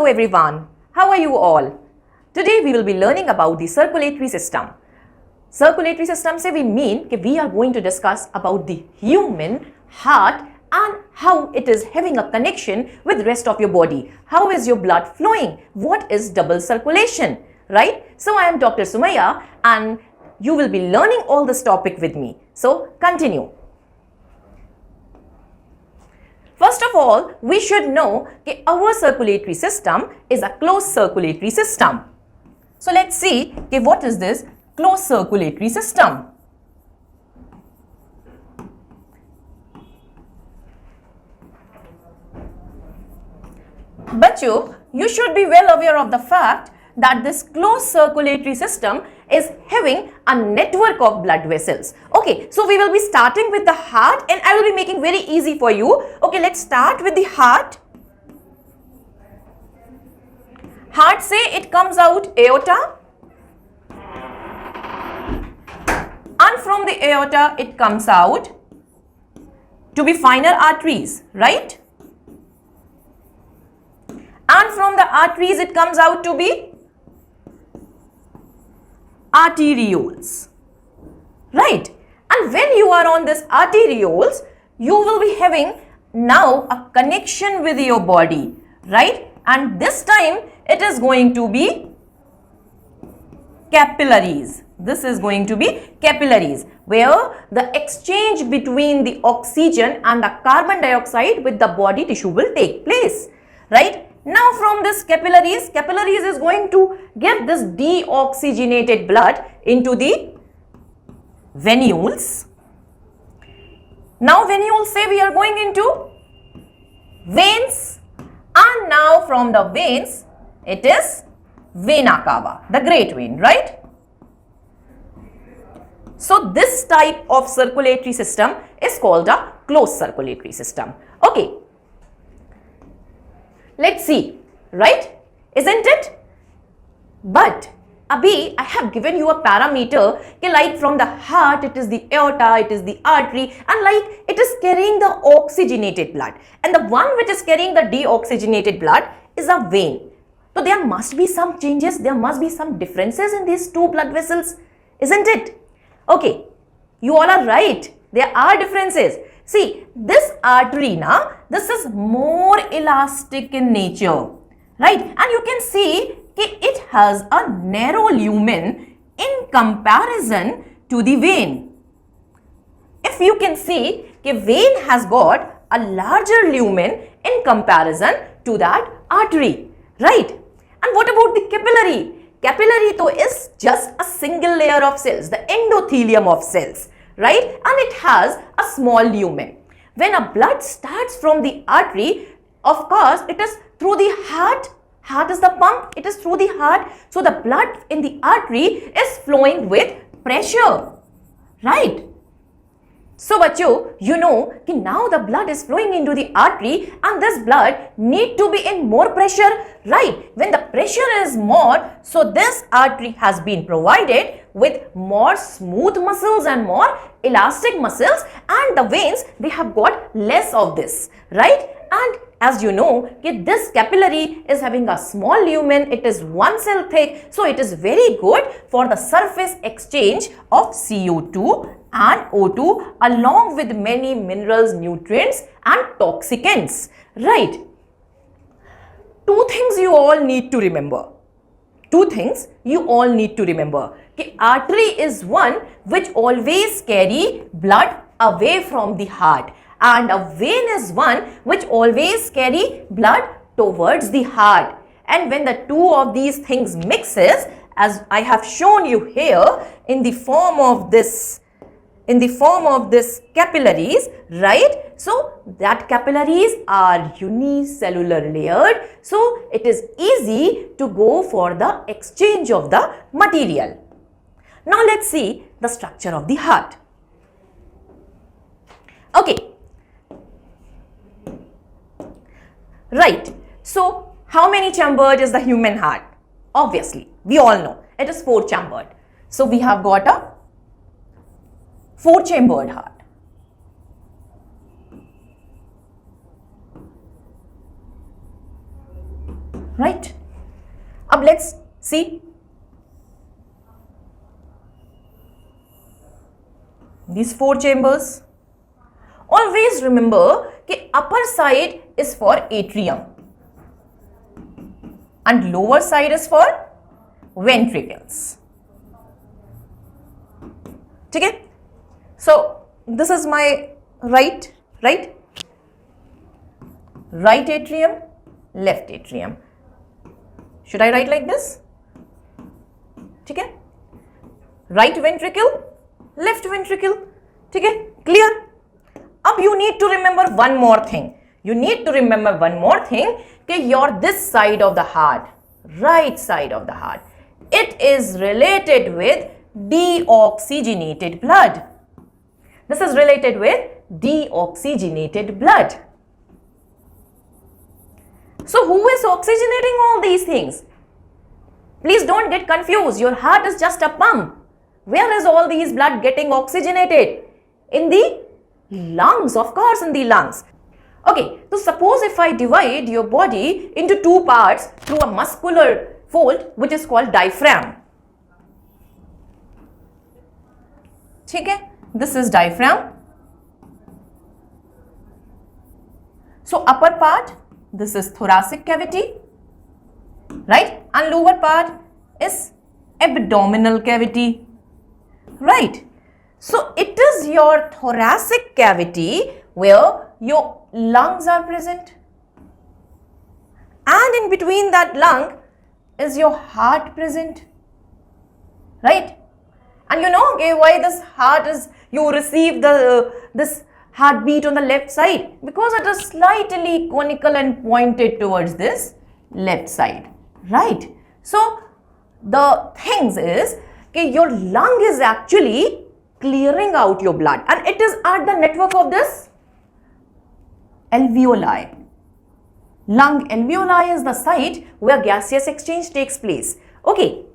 everyone, how are you all? Today we will be learning about the circulatory system. Circulatory system se we mean that we are going to discuss about the human heart and how it is having a connection with rest of your body. How is your blood flowing? What is double circulation? Right? So I am Dr. Sumaiya and you will be learning all this topic with me. So continue. First of all, we should know that our circulatory system is a closed circulatory system. So let's see what is this closed circulatory system. Bachcho, you should be well aware of the fact that this closed circulatory system is having a network of blood vessels. Okay, so we will be starting with the heart and I will be making very easy for you. Okay, let's start with the heart. Heart say it comes out aorta and from the aorta it comes out to be finer arteries, right? And from the arteries it comes out to be arterioles, right? And when you are on this arterioles, you will be having now a connection with your body, right? And this time it is going to be capillaries. This is going to be capillaries, where the exchange between the oxygen and the carbon dioxide with the body tissue will take place, right? Now from this capillaries is going to give this deoxygenated blood into the venules. Now venules say we are going into veins, and now from the veins it is vena cava, the great vein, right? So this type of circulatory system is called a closed circulatory system. Okay. Let's see, right? Isn't it? But abhi I have given you a parameter like from the heart it is the aorta, it is the artery, and like it is carrying the oxygenated blood, and the one which is carrying the deoxygenated blood is a vein. So there must be some changes, there must be some differences in these two blood vessels, isn't it? Okay, you all are right, there are differences. See, this artery now, this is more elastic in nature, right? And you can see it has a narrow lumen in comparison to the vein. If you can see, vein has got a larger lumen in comparison to that artery, right? And what about the capillary? Capillary though is just a single layer of cells, the endothelium of cells, right? And it has a small lumen. When a blood starts from the artery, of course, it is through the heart. Heart is the pump. It is through the heart. So the blood in the artery is flowing with pressure, right? So bachcho, you know that now the blood is flowing into the artery and this blood need to be in more pressure, right? When the pressure is more, so this artery has been provided with more smooth muscles and more elastic muscles, and the veins, they have got less of this, right? And as you know, this capillary is having a small lumen, it is one cell thick, so it is very good for the surface exchange of CO2 and O2 along with many minerals, nutrients and toxicants, right? Two things you all need to remember. Two things you all need to remember. Artery is one which always carry blood away from the heart, and a vein is one which always carry blood towards the heart. And when the two of these things mixes, as I have shown you here in the form of this capillaries, right? So that capillaries are unicellular layered, so it is easy to go for the exchange of the material. Now let's see the structure of the heart. Okay, right. So how many chambered is the human heart? Obviously, we all know it is 4 chambered. So we have got a 4-chambered heart. right? Now let's see these 4 chambers. Always remember that upper side is for atrium and lower side is for ventricles. Okay? So this is my right atrium, left atrium. Should I write like this? Okay? Right ventricle, left ventricle. Okay? Clear? Now you need to remember one more thing. You need to remember one more thing. Okay, your this side of the heart, right side of the heart, it is related with deoxygenated blood. This is related with deoxygenated blood. So who is oxygenating all these things? Please don't get confused. Your heart is just a pump. Where is all these blood getting oxygenated? In the lungs, of course, in the lungs. Okay, so suppose if I divide your body into 2 parts through a muscular fold which is called diaphragm. Okay, this is diaphragm. So upper part, this is thoracic cavity, right? And lower part is abdominal cavity, right? So it is your thoracic cavity where your lungs are present, and in between that lung is your heart present, right? And you know, okay, why this heart is, you receive this heartbeat on the left side, because it is slightly conical and pointed towards this left side, right? So the things is, okay, your lung is actually clearing out your blood, and it is at the network of this alveoli. Lung alveoli is the site where gaseous exchange takes place. Okay,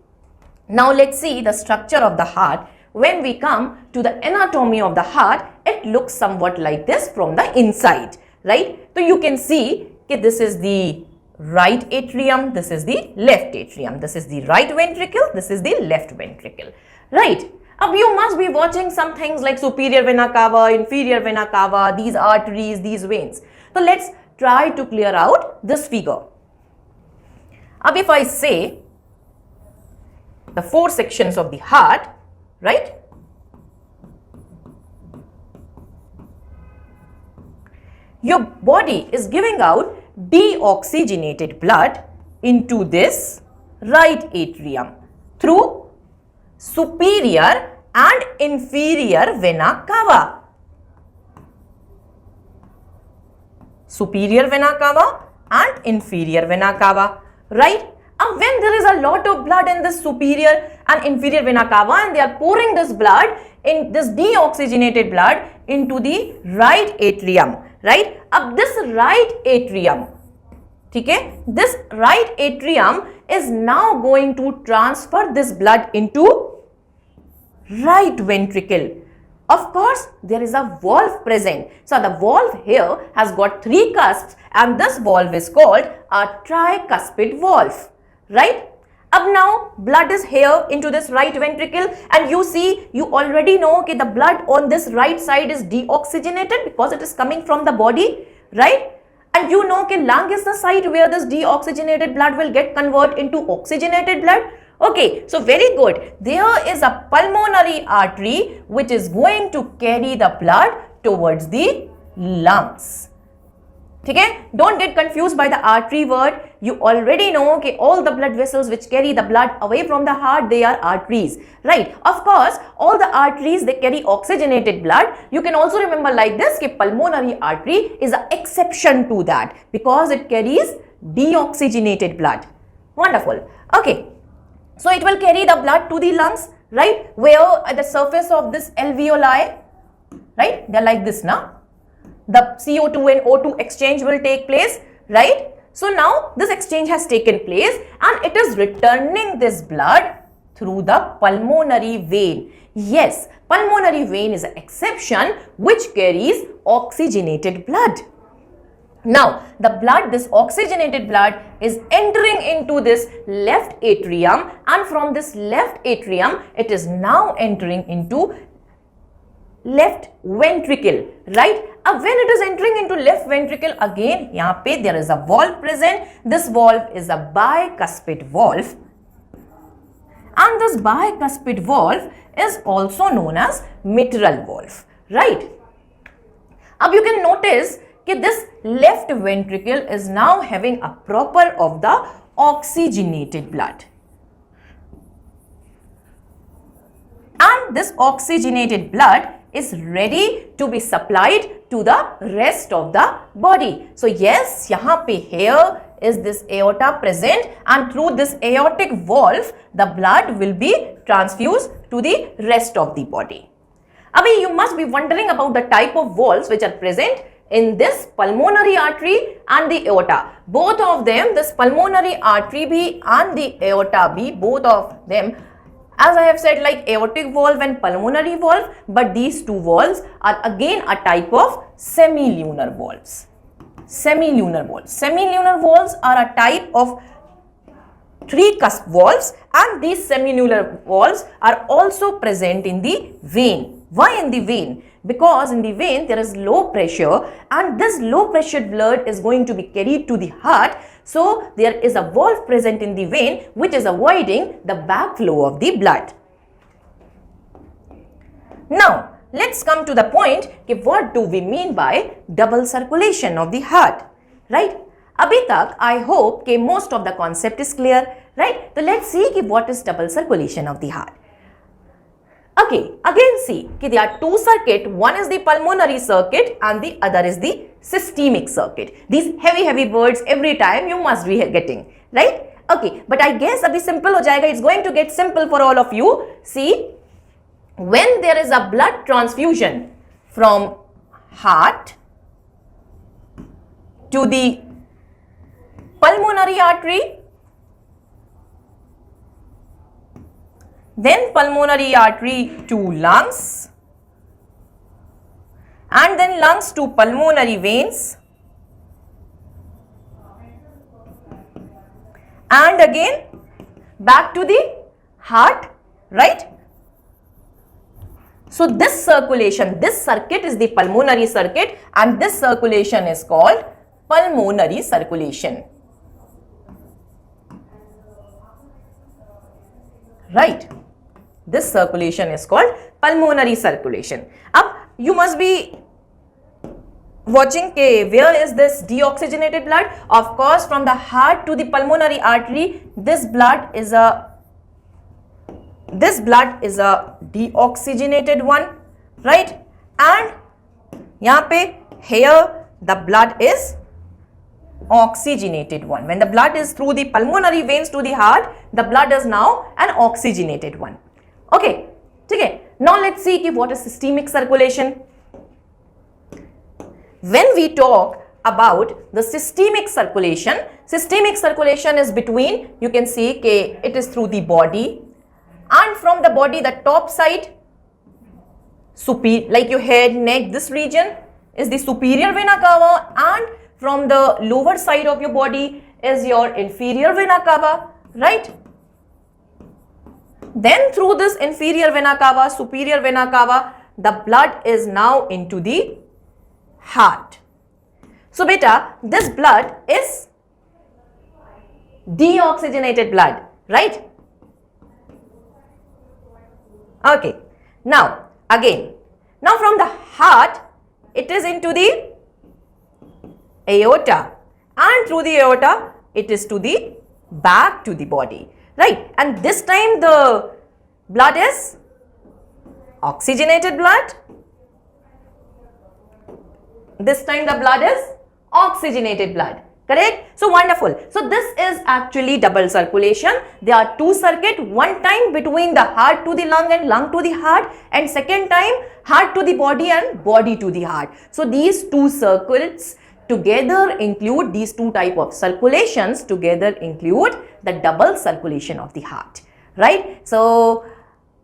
now let's see the structure of the heart. When we come to the anatomy of the heart, it looks somewhat like this from the inside, right? So you can see, okay, this is the right atrium, this is the left atrium, this is the right ventricle, this is the left ventricle, right? Now you must be watching some things like superior vena cava, inferior vena cava, these arteries, these veins. So let's try to clear out this figure. Now if I say the 4 sections of the heart, right? Your body is giving out deoxygenated blood into this right atrium through superior and inferior vena cava. Superior vena cava and inferior vena cava, right? And when there is a lot of blood in this superior and inferior vena cava and they are pouring this blood, in this deoxygenated blood into the right atrium, right? Ab this right atrium, okay, this right atrium is now going to transfer this blood into right ventricle. Of course, there is a valve present. So the valve here has got 3 cusps, and this valve is called a tricuspid valve, right? Up now, blood is here into this right ventricle, and you see, you already know, okay, the blood on this right side is deoxygenated because it is coming from the body, right? And you know, okay, lung is the site where this deoxygenated blood will get converted into oxygenated blood. Okay, so very good. There is a pulmonary artery which is going to carry the blood towards the lungs. Okay, don't get confused by the artery word. You already know, okay, all the blood vessels which carry the blood away from the heart, they are arteries, right? Of course, all the arteries, they carry oxygenated blood. You can also remember like this, okay, pulmonary artery is an exception to that because it carries deoxygenated blood. Wonderful. Okay, so it will carry the blood to the lungs, right? Where at the surface of this alveoli, right? They are like this now. The CO2 and O2 exchange will take place, right? So now this exchange has taken place and it is returning this blood through the pulmonary vein. Yes, pulmonary vein is an exception which carries oxygenated blood. Now, the blood, this oxygenated blood is entering into this left atrium, and from this left atrium, it is now entering into left ventricle, right? When it is entering into left ventricle, again, यहाँ पे there is a valve present. This valve is a bicuspid valve, and this bicuspid valve is also known as mitral valve, right? Now you can notice that this left ventricle is now having a proper of the oxygenated blood, and this oxygenated blood is ready to be supplied to the rest of the body. So yes, यहाँ पे here is this aorta present, and through this aortic valve the blood will be transfused to the rest of the body. Abhi, you must be wondering about the type of valves which are present in this pulmonary artery and the aorta. Both of them, this pulmonary artery bhi and the aorta bhi, both of them, as I have said, like aortic valve and pulmonary valve, but these two valves are again a type of semilunar valves. Semilunar valves. Semilunar valves are a type of three cusp valves, and these semilunar valves are also present in the vein. Why in the vein? Because in the vein there is low pressure, and this low pressure blood is going to be carried to the heart. So there is a valve present in the vein which is avoiding the backflow of the blood. Now let's come to the point that what do we mean by double circulation of the heart, right? Abhi tak I hope that most of the concept is clear, right? So let's see what is double circulation of the heart. Okay, again see that there are two circuits. One is the pulmonary circuit and the other is the systemic circuit. These heavy words every time you must be getting, right? Okay, but I guess abhi simple ho jayega. It's going to get simple for all of you. See, when there is a blood transfusion from heart to the pulmonary artery, then pulmonary artery to lungs, and then lungs to pulmonary veins, and again back to the heart, right? So this circulation, this circuit is the pulmonary circuit, and this circulation is called pulmonary circulation, right? This circulation is called pulmonary circulation. Now you must be watching where is this deoxygenated blood? Of course, from the heart to the pulmonary artery, this blood is a deoxygenated one, right? And यहाँ पे here the blood is oxygenated one. When the blood is through the pulmonary veins to the heart, the blood is now an oxygenated one. Okay, okay. Now let's see what is systemic circulation. When we talk about the systemic circulation is between, you can see it is through the body, and from the body the top side, like your head, neck, this region is the superior vena cava, and from the lower side of your body is your inferior vena cava, right? Then through this inferior vena cava, superior vena cava, the blood is now into the heart. So beta, this blood is deoxygenated blood, right? Okay. Now again, now from the heart it is into the aorta, and through the aorta it is to the back to the body, right? And this time the blood is oxygenated blood. This time the blood is oxygenated blood, correct? So wonderful. So this is actually double circulation. There are two circuits, one time between the heart to the lung and lung to the heart, and second time heart to the body and body to the heart. So these two circuits together include, these two type of circulations together include the double circulation of the heart, right? So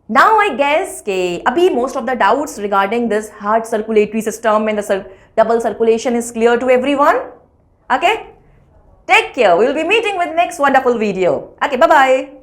now I guess abhi most of the doubts regarding this heart circulatory system and the double circulation is clear to everyone. Okay? Take care. We will be meeting with next wonderful video. Okay, bye-bye.